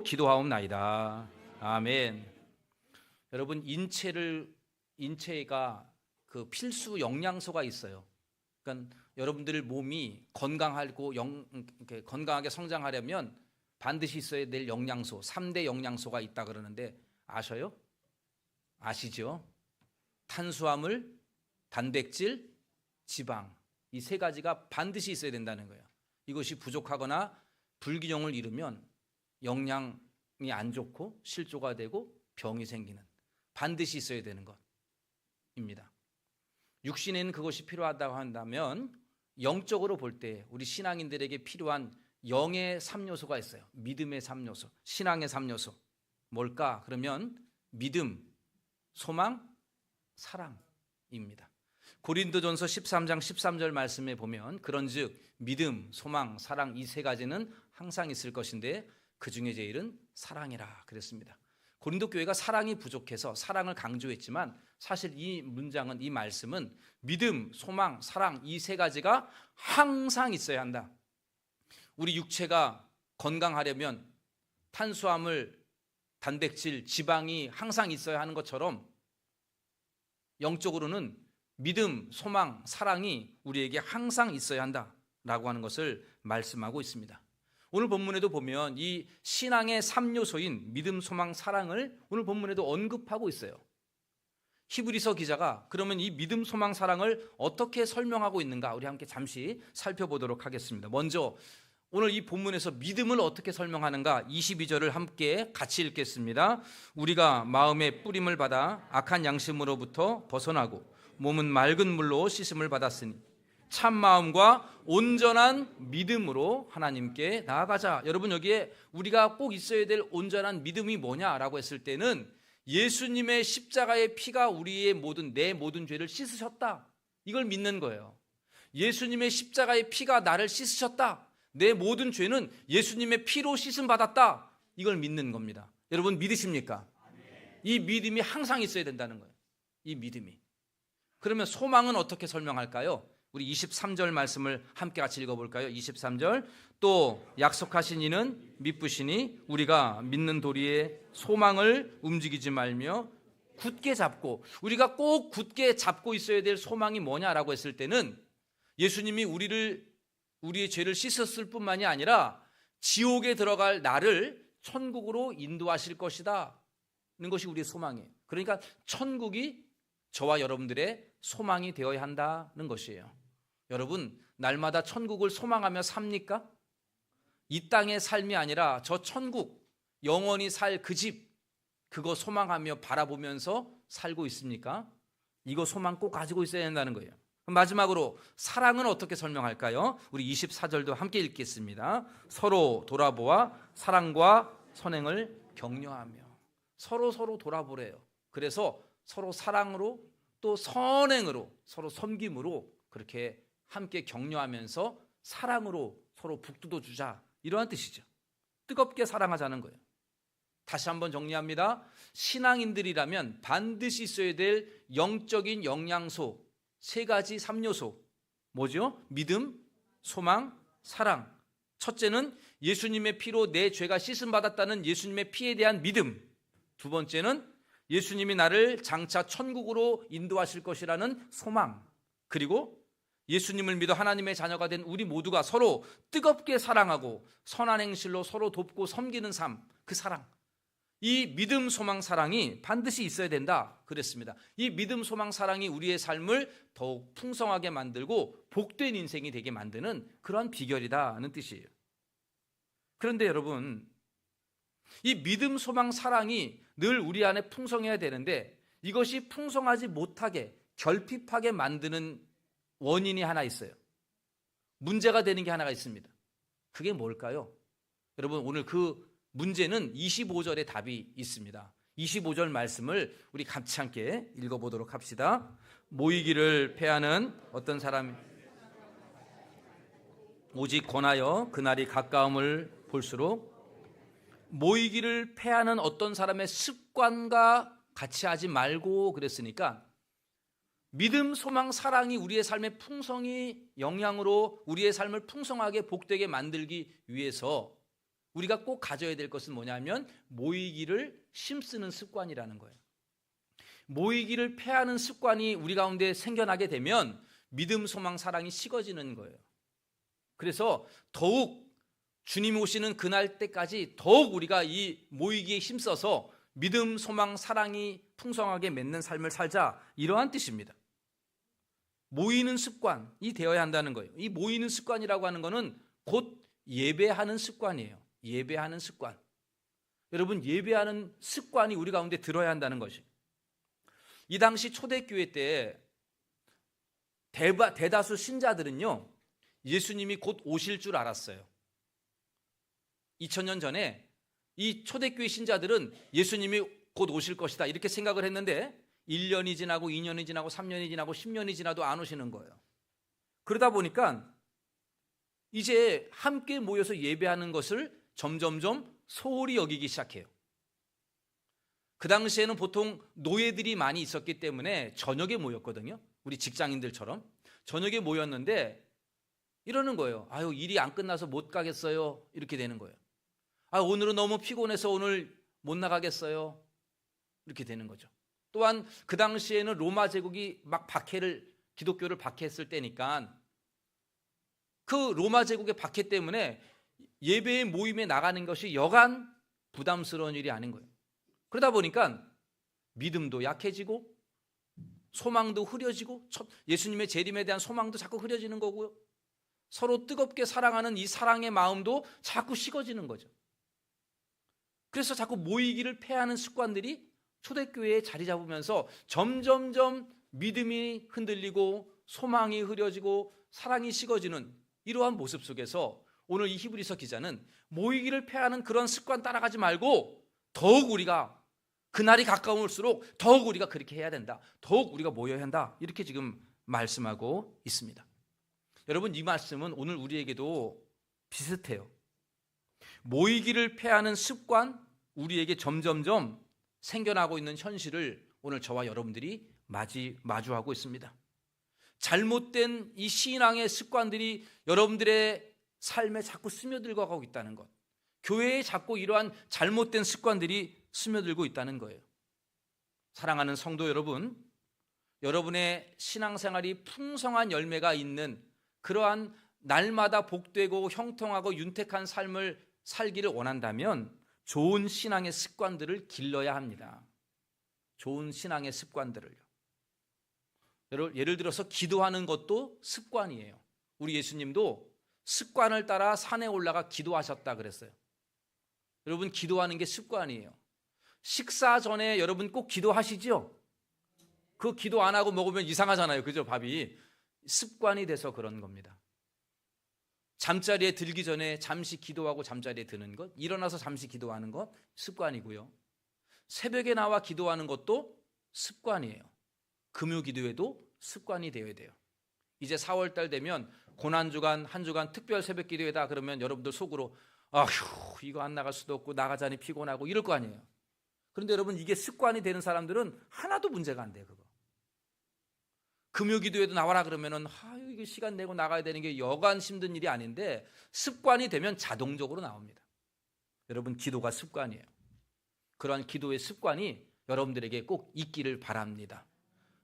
기도하옵나이다. 아멘. 여러분, 인체가 그 필수 영양소가 있어요. 그러니까 여러분들 몸이 건강하고 건강하게 성장하려면 반드시 있어야 될 영양소, 3대 영양소가 있다 그러는데 아셔요? 아시죠? 탄수화물, 단백질, 지방, 이 세 가지가 반드시 있어야 된다는 거예요. 이것이 부족하거나 불균형을 이루면 영양이 안 좋고 실조가 되고 병이 생기는, 반드시 있어야 되는 것입니다. 육신에는 그것이 필요하다고 한다면 영적으로 볼 때 우리 신앙인들에게 필요한 영의 3요소가 있어요. 믿음의 3요소, 신앙의 3요소. 뭘까? 그러면 믿음, 소망, 사랑입니다. 고린도전서 13장 13절 말씀에 보면 그런즉 믿음, 소망, 사랑 이 세 가지는 항상 있을 것인데 그 중에 제일은 사랑이라 그랬습니다. 고린도 교회가 사랑이 부족해서 사랑을 강조했지만 사실 이 문장은, 이 말씀은 믿음, 소망, 사랑 이 세 가지가 항상 있어야 한다. 우리 육체가 건강하려면 탄수화물, 단백질, 지방이 항상 있어야 하는 것처럼 영적으로는 믿음, 소망, 사랑이 우리에게 항상 있어야 한다라고 하는 것을 말씀하고 있습니다. 오늘 본문에도 보면 이 신앙의 3요소인 믿음, 소망, 사랑을 오늘 본문에도 언급하고 있어요. 히브리서 기자가 그러면 이 믿음, 소망, 사랑을 어떻게 설명하고 있는가 우리 함께 잠시 살펴보도록 하겠습니다. 먼저 오늘 이 본문에서 믿음을 어떻게 설명하는가 22절을 함께 같이 읽겠습니다. 우리가 마음의 뿌림을 받아 악한 양심으로부터 벗어나고 몸은 맑은 물로 씻음을 받았으니 참 마음과 온전한 믿음으로 하나님께 나아가자. 여러분, 여기에 우리가 꼭 있어야 될 온전한 믿음이 뭐냐라고 했을 때는 예수님의 십자가의 피가 우리의 내 모든 죄를 씻으셨다, 이걸 믿는 거예요. 예수님의 십자가의 피가 나를 씻으셨다, 내 모든 죄는 예수님의 피로 씻음 받았다, 이걸 믿는 겁니다. 여러분 믿으십니까? 이 믿음이 항상 있어야 된다는 거예요. 이 믿음이. 그러면 소망은 어떻게 설명할까요? 우리 23절 말씀을 함께 같이 읽어볼까요? 23절. 또 약속하신 이는 미쁘시니 우리가 믿는 도리에 소망을 움직이지 말며 굳게 잡고, 우리가 꼭 굳게 잡고 있어야 될 소망이 뭐냐라고 했을 때는 예수님이 우리의 죄를 씻었을 뿐만이 아니라 지옥에 들어갈 나를 천국으로 인도하실 것이다 는 것이 우리의 소망이에요. 그러니까 천국이 저와 여러분들의 소망이 되어야 한다는 것이에요. 여러분, 날마다 천국을 소망하며 삽니까? 이 땅의 삶이 아니라 저 천국, 영원히 살 그 집, 그거 소망하며 바라보면서 살고 있습니까? 이거 소망 꼭 가지고 있어야 한다는 거예요. 마지막으로 사랑은 어떻게 설명할까요? 우리 24절도 함께 읽겠습니다. 서로 돌아보아 사랑과 선행을 격려하며. 서로 돌아보래요. 그래서 서로 사랑으로 또 선행으로, 서로 섬김으로 그렇게 함께 격려하면서 사랑으로 서로 북돋워 주자, 이러한 뜻이죠. 뜨겁게 사랑하자는 거예요. 다시 한번 정리합니다. 신앙인들이라면 반드시 있어야 될 영적인 영양소 세 가지 3요소 뭐죠? 믿음, 소망, 사랑. 첫째는 예수님의 피로 내 죄가 씻음 받았다는 예수님의 피에 대한 믿음. 두 번째는 예수님이 나를 장차 천국으로 인도하실 것이라는 소망. 그리고 예수님을 믿어 하나님의 자녀가 된 우리 모두가 서로 뜨겁게 사랑하고 선한 행실로 서로 돕고 섬기는 삶, 그 사랑. 이 믿음, 소망, 사랑이 반드시 있어야 된다 그랬습니다. 이 믿음, 소망, 사랑이 우리의 삶을 더욱 풍성하게 만들고 복된 인생이 되게 만드는 그러한 비결이다는 뜻이에요. 그런데 여러분, 이 믿음, 소망, 사랑이 늘 우리 안에 풍성해야 되는데 이것이 풍성하지 못하게 결핍하게 만드는 원인이 하나 있어요. 문제가 되는 게 하나가 있습니다. 그게 뭘까요? 여러분, 오늘 그 문제는 25절에 답이 있습니다. 25절 말씀을 우리 같이 함께 읽어보도록 합시다. 모이기를 패하는 어떤 사람이 오직 권하여 그날이 가까움을 볼수록, 모이기를 패하는 어떤 사람의 습관과 같이 하지 말고 그랬으니까 믿음, 소망, 사랑이 우리의 삶의 풍성이 영향으로 우리의 삶을 풍성하게 복되게 만들기 위해서 우리가 꼭 가져야 될 것은 뭐냐면 모이기를 힘쓰는 습관이라는 거예요. 모이기를 패하는 습관이 우리 가운데 생겨나게 되면 믿음, 소망, 사랑이 식어지는 거예요. 그래서 더욱 주님 오시는 그날 때까지 더욱 우리가 이 모이기에 힘써서 믿음, 소망, 사랑이 풍성하게 맺는 삶을 살자, 이러한 뜻입니다. 모이는 습관이 되어야 한다는 거예요. 이 모이는 습관이라고 하는 것은 곧 예배하는 습관이에요. 예배하는 습관. 여러분, 예배하는 습관이 우리 가운데 들어야 한다는 것이. 이 당시 초대교회 때 대다수 신자들은요, 예수님이 곧 오실 줄 알았어요. 2000년 전에 이 초대교회 신자들은 예수님이 곧 오실 것이다 이렇게 생각을 했는데 1년이 지나고 2년이 지나고 3년이 지나고 10년이 지나도 안 오시는 거예요. 그러다 보니까 이제 함께 모여서 예배하는 것을 점점점 소홀히 여기기 시작해요. 그 당시에는 보통 노예들이 많이 있었기 때문에 저녁에 모였거든요. 우리 직장인들처럼 저녁에 모였는데 이러는 거예요. 아유, 일이 안 끝나서 못 가겠어요. 이렇게 되는 거예요. 아, 오늘은 너무 피곤해서 오늘 못 나가겠어요. 이렇게 되는 거죠. 또한 그 당시에는 로마 제국이 막 기독교를 박해했을 때니까 그 로마 제국의 박해 때문에 예배의 모임에 나가는 것이 여간 부담스러운 일이 아닌 거예요. 그러다 보니까 믿음도 약해지고 소망도 흐려지고 예수님의 재림에 대한 소망도 자꾸 흐려지는 거고요. 서로 뜨겁게 사랑하는 이 사랑의 마음도 자꾸 식어지는 거죠. 그래서 자꾸 모이기를 패하는 습관들이 초대교회에 자리 잡으면서 점점점 믿음이 흔들리고 소망이 흐려지고 사랑이 식어지는 이러한 모습 속에서 오늘 이 히브리서 기자는 모이기를 패하는 그런 습관 따라가지 말고 더욱 우리가 그날이 가까울수록 더욱 우리가 그렇게 해야 된다. 더욱 우리가 모여야 한다. 이렇게 지금 말씀하고 있습니다. 여러분, 이 말씀은 오늘 우리에게도 비슷해요. 모이기를 패하는 습관, 우리에게 점점점 생겨나고 있는 현실을 오늘 저와 여러분들이 마주하고 있습니다. 잘못된 이 신앙의 습관들이 여러분들의 삶에 자꾸 스며들고 가고 있다는 것, 교회에 자꾸 이러한 잘못된 습관들이 스며들고 있다는 거예요. 사랑하는 성도 여러분, 여러분의 신앙생활이 풍성한 열매가 있는 그러한 날마다 복되고 형통하고 윤택한 삶을 살기를 원한다면 좋은 신앙의 습관들을 길러야 합니다. 좋은 신앙의 습관들을요. 예를 들어서 기도하는 것도 습관이에요. 우리 예수님도 습관을 따라 산에 올라가 기도하셨다 그랬어요. 여러분, 기도하는 게 습관이에요. 식사 전에 여러분 꼭 기도하시죠? 그 기도 안 하고 먹으면 이상하잖아요. 그죠? 밥이. 습관이 돼서 그런 겁니다. 잠자리에 들기 전에 잠시 기도하고 잠자리에 드는 것, 일어나서 잠시 기도하는 것 습관이고요. 새벽에 나와 기도하는 것도 습관이에요. 금요 기도에도 습관이 되어야 돼요. 이제 4월달 되면 고난주간 한 주간 특별 새벽 기도회다 그러면 여러분들 속으로 아휴, 이거 안 나갈 수도 없고 나가자니 피곤하고 이럴 거 아니에요. 그런데 여러분, 이게 습관이 되는 사람들은 하나도 문제가 안 돼요. 그거 금요 기도회도 나와라 그러면은 이게 시간 내고 나가야 되는 게 여간 힘든 일이 아닌데 습관이 되면 자동적으로 나옵니다. 여러분, 기도가 습관이에요. 그러한 기도의 습관이 여러분들에게 꼭 있기를 바랍니다.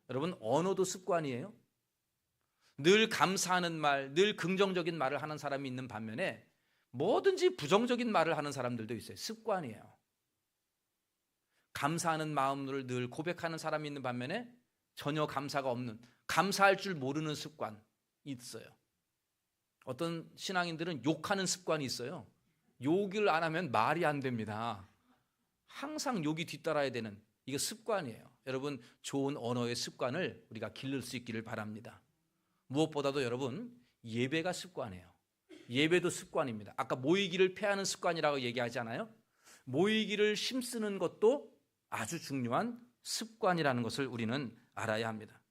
여러분, 언어도 습관이에요. 늘 감사하는 말, 늘 긍정적인 말을 하는 사람이 있는 반면에 뭐든지 부정적인 말을 하는 사람들도 있어요. 습관이에요. 감사하는 마음을 늘 고백하는 사람이 있는 반면에 전혀 감사가 없는, 감사할 줄 모르는 습관이 있어요. 어떤 신앙인들은 욕하는 습관이 있어요. 욕을 안 하면 말이 안 됩니다. 항상 욕이 뒤따라야 되는, 이게 습관이에요. 여러분, 좋은 언어의 습관을 우리가 기를 수 있기를 바랍니다. 무엇보다도 여러분, 예배가 습관이에요. 예배도 습관입니다. 아까 모이기를 패하는 습관이라고 얘기하잖아요. 모이기를 힘쓰는 것도 아주 중요한 습관이라는 것을 우리는 알아야 합니다.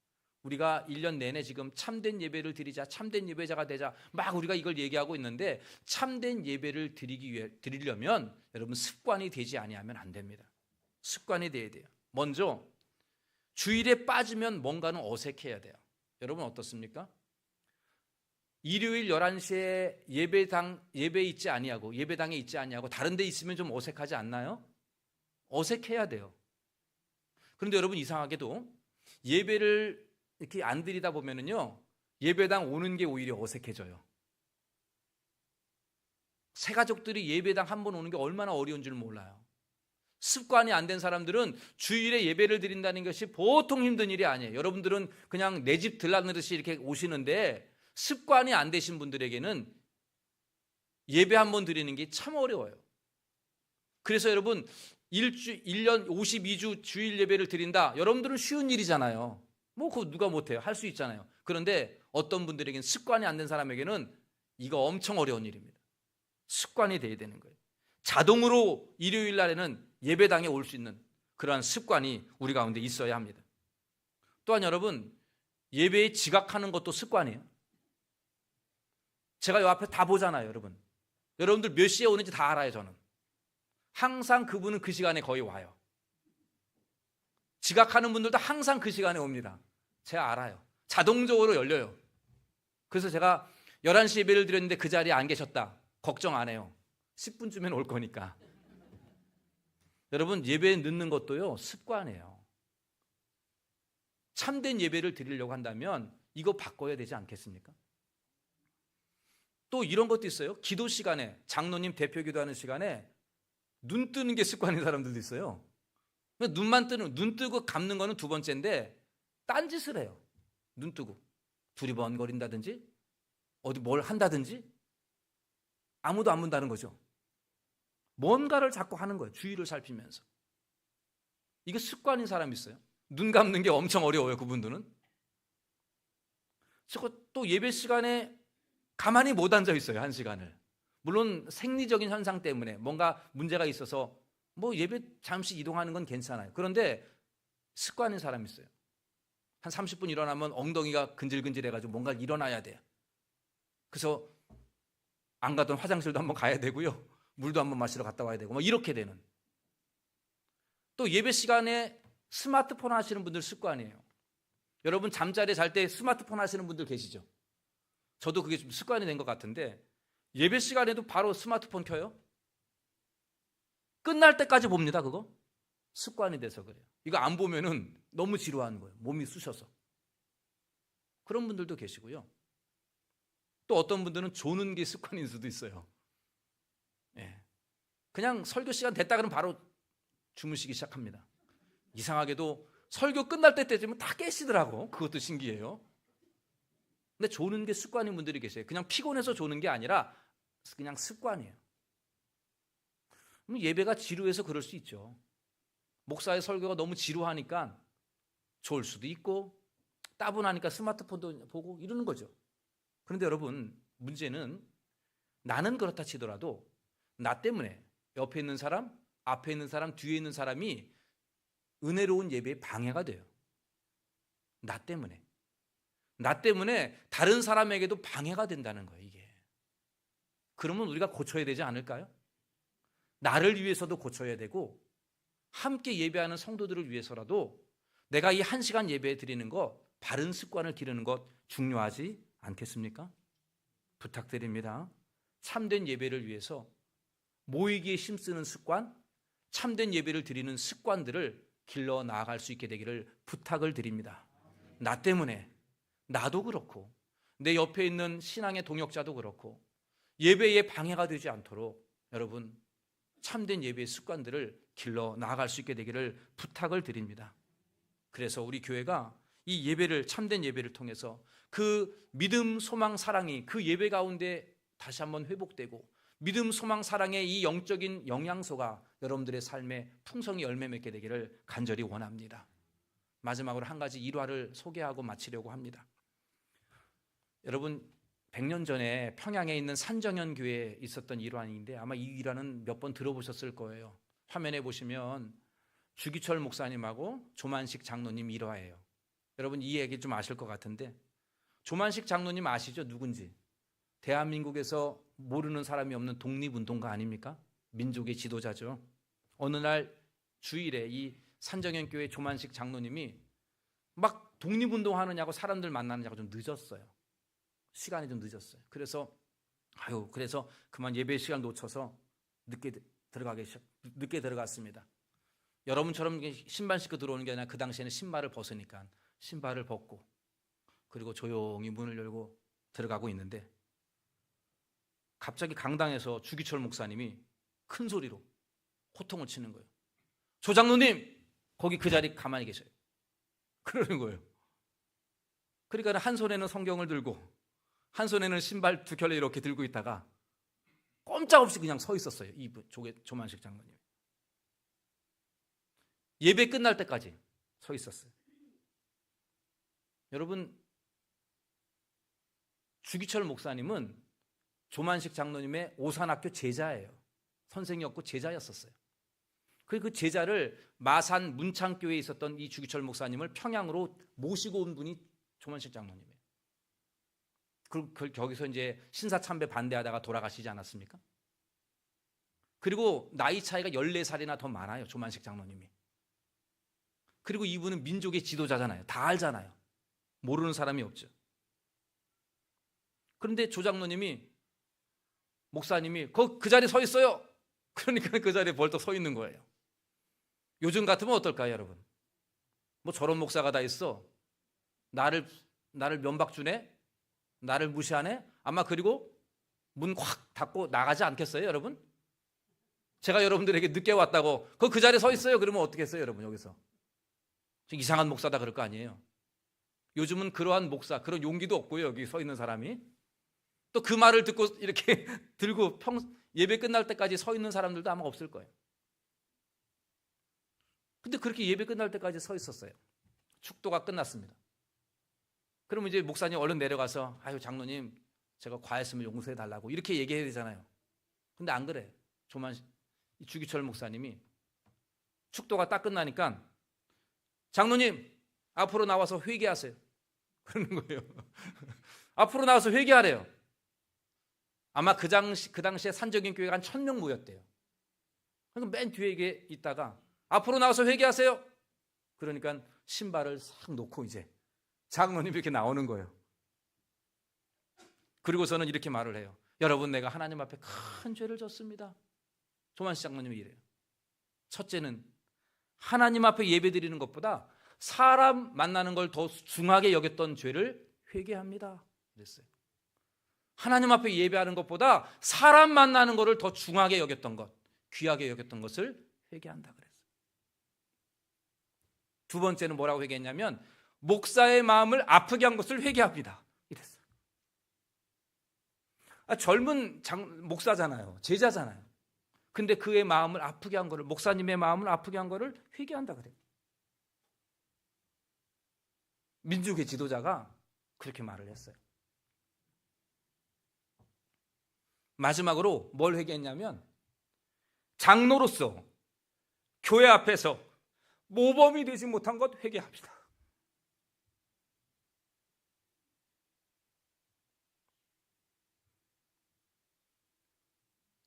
우리가 1년 내내 지금 참된 예배를 드리자, 참된 예배자가 되자 막 우리가 이걸 얘기하고 있는데 참된 예배를 드리려면 여러분 습관이 되지 아니하면 안 됩니다. 습관이 돼야 돼요. 먼저 주일에 빠지면 뭔가는 어색해야 돼요. 여러분 어떻습니까? 일요일 11시에 예배 있지 아니하고 예배당에 있지 아니하고 다른 데 있으면 좀 어색하지 않나요? 어색해야 돼요. 그런데 여러분 이상하게도 예배를 이렇게 안 드리다 보면은요, 예배당 오는 게 오히려 어색해져요. 새 가족들이 예배당 한 번 오는 게 얼마나 어려운 줄 몰라요. 습관이 안 된 사람들은 주일에 예배를 드린다는 것이 보통 힘든 일이 아니에요. 여러분들은 그냥 내 집 들락느듯이 이렇게 오시는데 습관이 안 되신 분들에게는 예배 한 번 드리는 게 참 어려워요. 그래서 여러분 1년 52주 주일 예배를 드린다. 여러분들은 쉬운 일이잖아요. 뭐 그거 누가 못해요. 할 수 있잖아요. 그런데 어떤 분들에게는 습관이 안 된 사람에게는 이거 엄청 어려운 일입니다. 습관이 돼야 되는 거예요. 자동으로 일요일 날에는 예배당에 올 수 있는 그러한 습관이 우리 가운데 있어야 합니다. 또한 여러분, 예배에 지각하는 것도 습관이에요. 제가 요 앞에 다 보잖아요, 여러분. 여러분들 몇 시에 오는지 다 알아요, 저는. 항상 그분은 그 시간에 거의 와요. 지각하는 분들도 항상 그 시간에 옵니다. 제가 알아요. 자동적으로 열려요. 그래서 제가 11시 예배를 드렸는데 그 자리에 안 계셨다. 걱정 안 해요. 10분쯤엔 올 거니까. 여러분, 예배에 늦는 것도요, 습관이에요. 참된 예배를 드리려고 한다면 이거 바꿔야 되지 않겠습니까? 또 이런 것도 있어요. 기도 시간에, 장로님 대표 기도하는 시간에 눈 뜨는 게 습관인 사람들도 있어요. 눈 뜨고 감는 거는 두 번째인데 딴짓을 해요. 눈 뜨고 두리번거린다든지 어디 뭘 한다든지 아무도 안 문다는 거죠. 뭔가를 자꾸 하는 거예요. 주위를 살피면서. 이게 습관인 사람이 있어요. 눈 감는 게 엄청 어려워요. 그분들은. 또 예배 시간에 가만히 못 앉아 있어요. 한 시간을. 물론 생리적인 현상 때문에 뭔가 문제가 있어서 뭐 예배 잠시 이동하는 건 괜찮아요. 그런데 습관인 사람이 있어요. 한 30분 일어나면 엉덩이가 근질근질해가지고 뭔가 일어나야 돼요. 그래서 안 가던 화장실도 한번 가야 되고요. 물도 한번 마시러 갔다 와야 되고 뭐 이렇게 되는. 또 예배 시간에 스마트폰 하시는 분들 습관이에요. 여러분 잠자리에 잘 때 스마트폰 하시는 분들 계시죠? 저도 그게 좀 습관이 된 것 같은데 예배 시간에도 바로 스마트폰 켜요. 끝날 때까지 봅니다. 그거 습관이 돼서 그래요. 이거 안 보면은 너무 지루한 거예요. 몸이 쑤셔서. 그런 분들도 계시고요. 또 어떤 분들은 조는 게 습관인 수도 있어요. 예. 그냥 설교 시간 됐다 그러면 바로 주무시기 시작합니다. 이상하게도 설교 끝날 때쯤은 다 깨시더라고. 그것도 신기해요. 근데 조는 게 습관인 분들이 계세요. 그냥 피곤해서 조는 게 아니라 그냥 습관이에요. 예배가 지루해서 그럴 수 있죠. 목사의 설교가 너무 지루하니까 졸 수도 있고 따분하니까 스마트폰도 보고 이러는 거죠. 그런데 여러분 문제는 나는 그렇다 치더라도 나 때문에 옆에 있는 사람, 앞에 있는 사람, 뒤에 있는 사람이 은혜로운 예배에 방해가 돼요. 나 때문에 다른 사람에게도 방해가 된다는 거예요. 이게. 그러면 우리가 고쳐야 되지 않을까요? 나를 위해서도 고쳐야 되고 함께 예배하는 성도들을 위해서라도 내가 이 1시간 예배 드리는 것, 바른 습관을 기르는 것 중요하지 않겠습니까? 부탁드립니다. 참된 예배를 위해서 모이기에 힘쓰는 습관, 참된 예배를 드리는 습관들을 길러 나아갈 수 있게 되기를 부탁을 드립니다. 나 때문에 나도 그렇고 내 옆에 있는 신앙의 동역자도 그렇고 예배에 방해가 되지 않도록 여러분 참된 예배의 습관들을 길러 나아갈 수 있게 되기를 부탁을 드립니다. 그래서 우리 교회가 이 예배를 참된 예배를 통해서 그 믿음, 소망, 사랑이 그 예배 가운데 다시 한번 회복되고 믿음, 소망, 사랑의 이 영적인 영양소가 여러분들의 삶에 풍성히 열매 맺게 되기를 간절히 원합니다. 마지막으로 한 가지 일화를 소개하고 마치려고 합니다. 여러분 100년 전에 평양에 있는 산정현 교회에 있었던 일화인데 아마 이 일화는 몇 번 들어보셨을 거예요. 화면에 보시면 주기철 목사님하고 조만식 장로님 일화예요. 여러분 이 얘기 좀 아실 것 같은데 조만식 장로님 아시죠? 누군지. 대한민국에서 모르는 사람이 없는 독립운동가 아닙니까? 민족의 지도자죠. 어느 날 주일에 이 산정현 교회 조만식 장로님이 막 독립운동하느냐고 사람들 만나느냐고 좀 늦었어요. 시간이 좀 늦었어요. 그래서 그만 예배 시간 놓쳐서 늦게 들어갔습니다. 여러분처럼 신발 신고 들어오는 게 아니라 그 당시에는 신발을 벗으니까 신발을 벗고 그리고 조용히 문을 열고 들어가고 있는데 갑자기 강당에서 주기철 목사님이 큰 소리로 호통을 치는 거예요. 조장로님, 거기 그 자리 가만히 계셔요. 그러는 거예요. 그러니까 한 손에는 성경을 들고 한 손에는 신발 두 켤레 이렇게 들고 있다가 꼼짝없이 그냥 서 있었어요. 이 조만식 장로님. 예배 끝날 때까지 서 있었어요. 여러분, 주기철 목사님은 조만식 장로님의 오산학교 제자예요. 선생이었고 제자였었어요. 그 제자를 마산 문창교회에 있었던 이 주기철 목사님을 평양으로 모시고 온 분이 조만식 장로님이에요. 거기서 이제 신사참배 반대하다가 돌아가시지 않았습니까? 그리고 나이 차이가 14살이나 더 많아요, 조만식 장로님이. 그리고 이분은 민족의 지도자잖아요. 다 알잖아요. 모르는 사람이 없죠. 그런데 조 장로님이, 목사님이 그 자리에 서 있어요. 그러니까 그 자리에 벌떡 서 있는 거예요. 요즘 같으면 어떨까요, 여러분? 뭐 저런 목사가 다 있어. 나를 면박주네? 나를 무시하네? 아마 그리고 문 확 닫고 나가지 않겠어요, 여러분? 제가 여러분들에게 늦게 왔다고 그 자리에 서 있어요. 그러면 어떻게 했어요, 여러분? 여기서 이상한 목사다 그럴 거 아니에요. 요즘은 그러한 목사, 그런 용기도 없고요. 여기 서 있는 사람이 또 그 말을 듣고 이렇게 들고 예배 끝날 때까지 서 있는 사람들도 아마 없을 거예요. 근데 그렇게 예배 끝날 때까지 서 있었어요. 축도가 끝났습니다. 그러면 이제 목사님 얼른 내려가서 아유 장로님 제가 과했으면 용서해 달라고 이렇게 얘기해야 되잖아요. 근데 안 그래. 주기철 목사님이 축도가 딱 끝나니까 장로님 앞으로 나와서 회개하세요. 그러는 거예요. 앞으로 나와서 회개하래요. 아마 그 당시에 산적인 교회가 한 1000명 모였대요. 그러니까 맨 뒤에 있다가 앞으로 나와서 회개하세요. 그러니까 신발을 싹 놓고 이제 장로님이 이렇게 나오는 거예요. 그리고서는 이렇게 말을 해요. 여러분, 내가 하나님 앞에 큰 죄를 졌습니다. 조만식 장로님이 이래요. 첫째는 하나님 앞에 예배드리는 것보다 사람 만나는 걸 더 중하게 여겼던 죄를 회개합니다. 그랬어요. 하나님 앞에 예배하는 것보다 사람 만나는 것을 더 중하게 여겼던 것, 귀하게 여겼던 것을 회개한다 그랬어요. 두 번째는 뭐라고 회개했냐면 목사의 마음을 아프게 한 것을 회개합니다. 이랬어요. 젊은 목사잖아요. 제자잖아요. 근데 그의 마음을 아프게 한 거를, 목사님의 마음을 아프게 한 거를 회개한다 그래요. 민족의 지도자가 그렇게 말을 했어요. 마지막으로 뭘 회개했냐면 장로로서 교회 앞에서 모범이 되지 못한 것 회개합니다.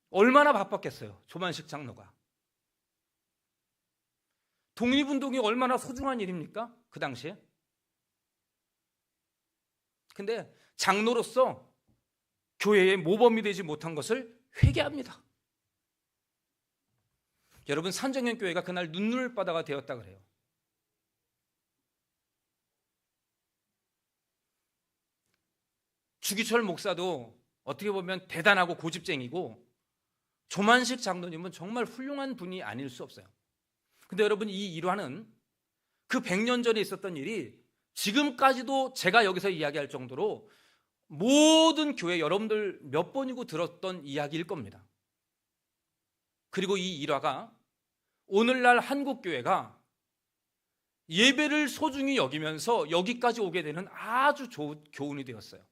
얼마나 바빴겠어요, 조만식 장로가. 독립운동이 얼마나 소중한 일입니까, 그 당시에. 근데 장로로서 교회의 모범이 되지 못한 것을 회개합니다. 여러분, 산정연교회가 그날 눈물바다가 되었다 그래요. 주기철 목사도 어떻게 보면 대단하고 고집쟁이고 조만식 장로님은 정말 훌륭한 분이 아닐 수 없어요. 근데 여러분, 이 일화는 그 100년 전에 있었던 일이 지금까지도 제가 여기서 이야기할 정도로 모든 교회 여러분들 몇 번이고 들었던 이야기일 겁니다. 그리고 이 일화가 오늘날 한국교회가 예배를 소중히 여기면서 여기까지 오게 되는 아주 좋은 교훈이 되었어요.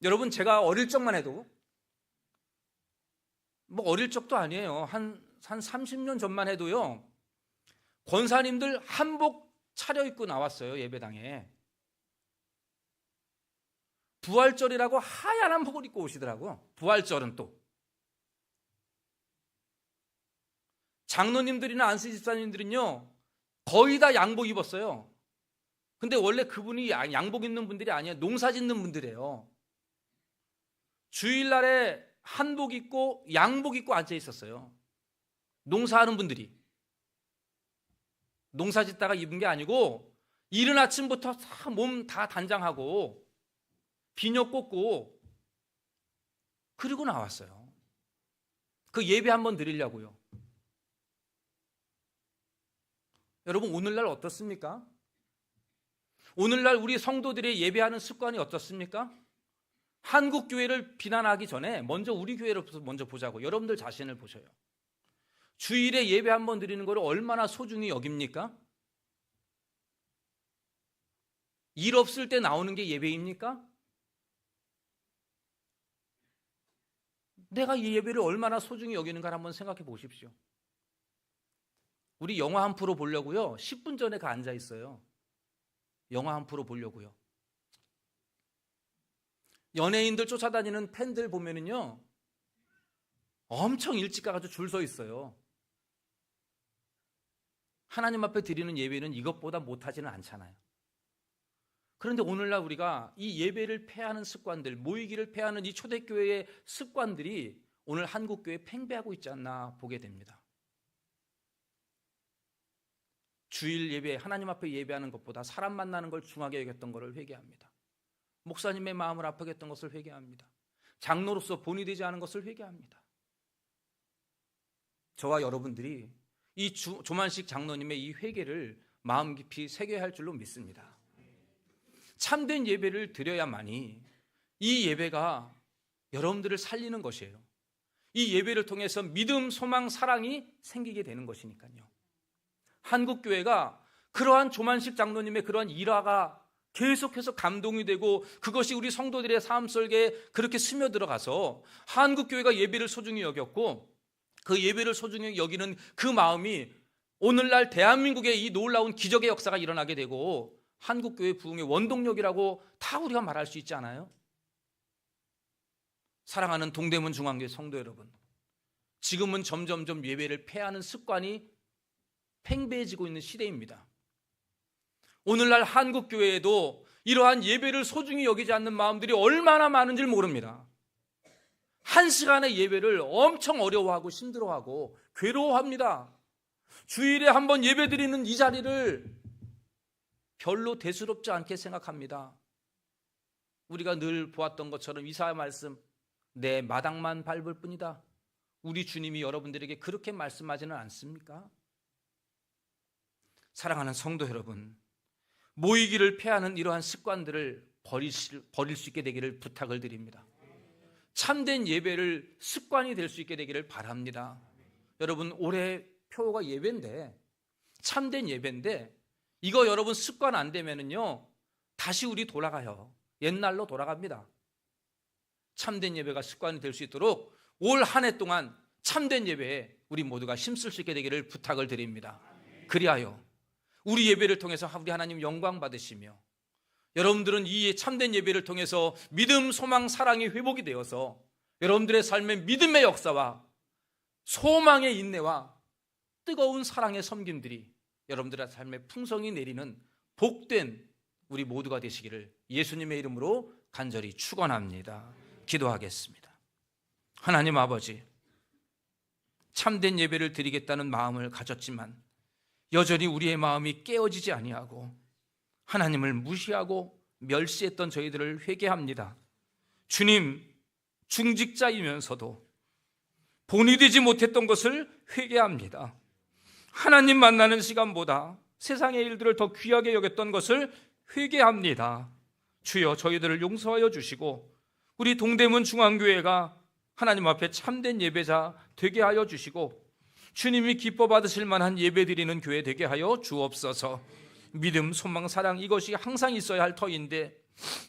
여러분, 제가 어릴 적만 해도, 뭐 어릴 적도 아니에요. 한 30년 전만 해도요, 권사님들 한복 차려입고 나왔어요, 예배당에. 부활절이라고 하얀 한복을 입고 오시더라고요. 부활절은 또. 장로님들이나 안수 집사님들은요, 거의 다 양복 입었어요. 근데 원래 그분이 양복 입는 분들이 아니에요. 농사 짓는 분들이에요. 주일날에 한복 입고 양복 입고 앉아 있었어요. 농사하는 분들이. 농사 짓다가 입은 게 아니고 이른 아침부터 몸 다 단장하고 비녀 꽂고 그리고 나왔어요. 그 예배 한번 드리려고요. 여러분, 오늘날 어떻습니까? 오늘날 우리 성도들의 예배하는 습관이 어떻습니까? 한국 교회를 비난하기 전에 먼저 우리 교회를 먼저 보자고. 여러분들 자신을 보셔요. 주일에 예배 한번 드리는 걸 얼마나 소중히 여깁니까? 일 없을 때 나오는 게 예배입니까? 내가 이 예배를 얼마나 소중히 여기는가 한번 생각해 보십시오. 우리 영화 한 프로 보려고요. 10분 전에 앉아 있어요. 영화 한 프로 보려고요. 연예인들 쫓아다니는 팬들 보면은요, 엄청 일찍 가가지고 줄 서 있어요. 하나님 앞에 드리는 예배는 이것보다 못하지는 않잖아요. 그런데 오늘날 우리가 이 예배를 폐하는 습관들, 모이기를 폐하는 이 초대교회의 습관들이 오늘 한국교회에 팽배하고 있지 않나 보게 됩니다. 주일 예배, 하나님 앞에 예배하는 것보다 사람 만나는 걸 중하게 여겼던 것을 회개합니다. 목사님의 마음을 아프게 했던 것을 회개합니다. 장로로서 본이 되지 않은 것을 회개합니다. 저와 여러분들이 이 조만식 장로님의 이 회개를 마음 깊이 새겨야 할 줄로 믿습니다. 참된 예배를 드려야만이 이 예배가 여러분들을 살리는 것이에요. 이 예배를 통해서 믿음, 소망, 사랑이 생기게 되는 것이니까요. 한국교회가 그러한 조만식 장로님의 그러한 일화가 계속해서 감동이 되고 그것이 우리 성도들의 삶 속에 그렇게 스며들어가서 한국교회가 예배를 소중히 여겼고 그 예배를 소중히 여기는 그 마음이 오늘날 대한민국의 이 놀라운 기적의 역사가 일어나게 되고 한국교회 부흥의 원동력이라고 다 우리가 말할 수 있지 않아요? 사랑하는 동대문 중앙교회 성도 여러분, 지금은 점점점 예배를 폐하는 습관이 팽배해지고 있는 시대입니다. 오늘날 한국교회에도 이러한 예배를 소중히 여기지 않는 마음들이 얼마나 많은지 모릅니다. 한 시간의 예배를 엄청 어려워하고 힘들어하고 괴로워합니다. 주일에 한번 예배 드리는 이 자리를 별로 대수롭지 않게 생각합니다. 우리가 늘 보았던 것처럼 이사야 말씀, 내 마당만 밟을 뿐이다. 우리 주님이 여러분들에게 그렇게 말씀하지는 않습니까? 사랑하는 성도 여러분, 모이기를 폐하는 이러한 습관들을 버릴 수 있게 되기를 부탁을 드립니다. 참된 예배를 습관이 될 수 있게 되기를 바랍니다. 여러분, 올해 표가 예배인데, 참된 예배인데 이거 여러분 습관 안 되면은요 다시 우리 돌아가요. 옛날로 돌아갑니다. 참된 예배가 습관이 될 수 있도록 올 한 해 동안 참된 예배에 우리 모두가 힘쓸 수 있게 되기를 부탁을 드립니다. 그리하여 우리 예배를 통해서 우리 하나님 영광 받으시며 여러분들은 이 참된 예배를 통해서 믿음, 소망, 사랑이 회복이 되어서 여러분들의 삶의 믿음의 역사와 소망의 인내와 뜨거운 사랑의 섬김들이 여러분들의 삶에 풍성이 내리는 복된 우리 모두가 되시기를 예수님의 이름으로 간절히 축원합니다. 기도하겠습니다. 하나님 아버지, 참된 예배를 드리겠다는 마음을 가졌지만 여전히 우리의 마음이 깨어지지 아니하고 하나님을 무시하고 멸시했던 저희들을 회개합니다. 주님, 중직자이면서도 본이 되지 못했던 것을 회개합니다. 하나님 만나는 시간보다 세상의 일들을 더 귀하게 여겼던 것을 회개합니다. 주여, 저희들을 용서하여 주시고 우리 동대문 중앙교회가 하나님 앞에 참된 예배자 되게 하여 주시고 주님이 기뻐 받으실 만한 예배 드리는 교회 되게 하여 주옵소서. 믿음, 소망, 사랑, 이것이 항상 있어야 할 터인데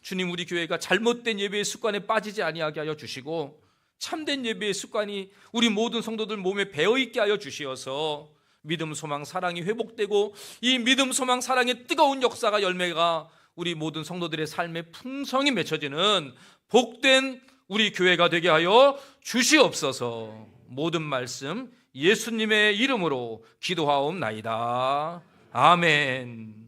주님, 우리 교회가 잘못된 예배의 습관에 빠지지 아니하게 하여 주시고 참된 예배의 습관이 우리 모든 성도들 몸에 배어있게 하여 주시어서 믿음, 소망, 사랑이 회복되고 이 믿음, 소망, 사랑의 뜨거운 역사가 열매가 우리 모든 성도들의 삶에 풍성히 맺혀지는 복된 우리 교회가 되게 하여 주시옵소서. 모든 말씀 예수님의 이름으로 기도하옵나이다. 아멘.